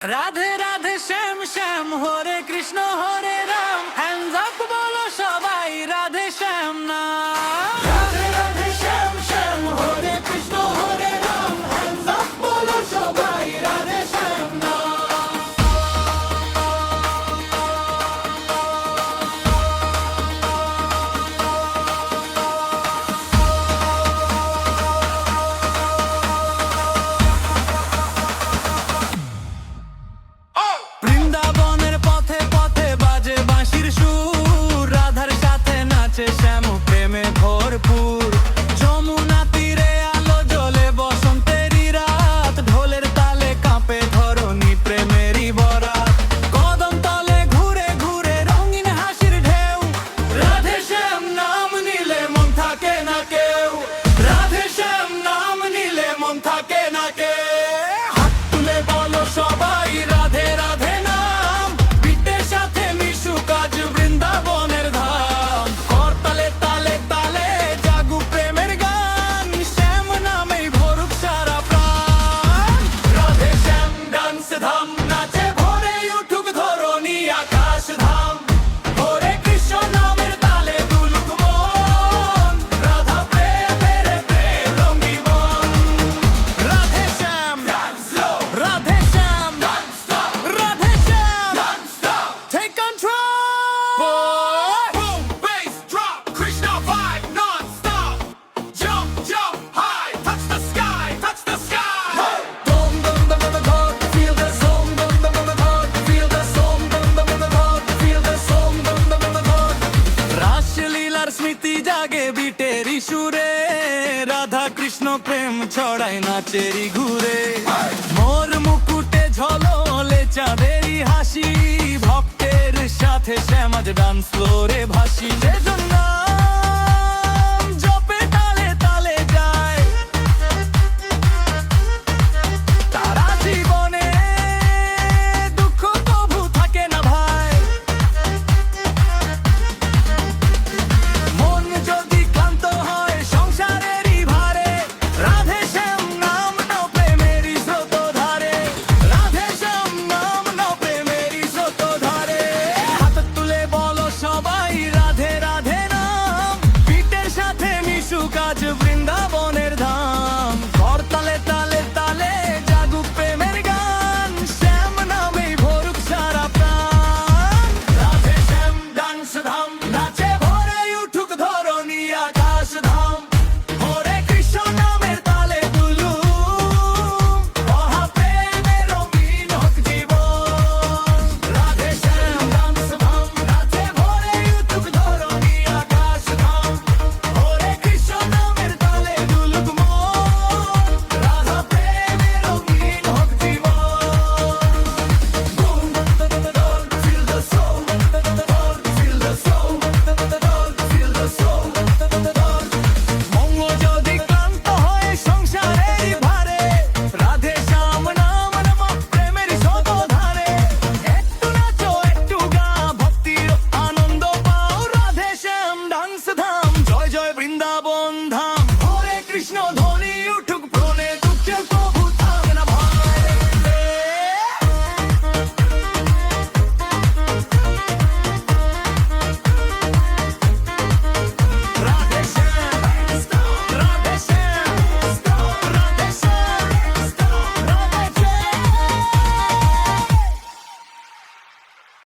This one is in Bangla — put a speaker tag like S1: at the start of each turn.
S1: রাধে রাধে শ্যাম শ্যাম হরে কৃষ্ণ হরে রাম হ্যান্ডস আপ বলো সবাই রাধে শ্যাম না রাধে রাধে শ্যাম শ্যাম হরে কৃষ্ণ হরে রাম হ্যান্ডস আপ বলো সবাই রাধে শ্যাম না বৃন্দাবনের পথে পথে বাজে বাঁশির সুর রাধার সাথে নাচে শ্যাম প্রেমে ভরপুর যমুনা তীরে আলো জ্বলে বসন্তেরই রাত ঢোলের তালে কাঁপে ধরণী প্রেমেরই বরাত কদম তলে ঘুরে ঘুরে রঙিন হাসির ঢেউ রাধে শ্যাম নাম নিলে মন থাকে না কেউ রাধে শ্যাম নাম নিলে মন থাকে না কেউ হাত তুলে বলো সবাই রাধে রাধে নাম বিটের সাথে মিশুক আজ বৃন্দাবনের ধাম করতালে তালে তালে জাগু প্রেমের গান শ্যাম নামেই ভরুক সারা প্রাণ রাধে শ্যাম ডান্স ধাম নাচে ভরে উঠুক ধরণী আকাশ ধাম হরে কৃষ্ণ নামের তালে দুলুক মন রাধা প্রেমের প্রেম রঙ্গি মন রাধে শ্যাম রাধে শ্যাম রাধে শ্যাম take control boom bass drop Krishna vibe non-stop jump jump high touch the sky dum dum dum dum dum feel the song dum dum dum dum feel the song dum dum dum dum feel the song dum dum dum dum রাসলীলার স্মৃতি জাগে বিটেরি সুরে রাধা কৃষ্ণ প্রেম ছড়ায় নাচেরি ঘুরে মোর মুকুটে ঝললে চাঁদেরই হাসি ভক্তের সাথে শ্যাম আজ ডান্স ফ্লোরে ভাসি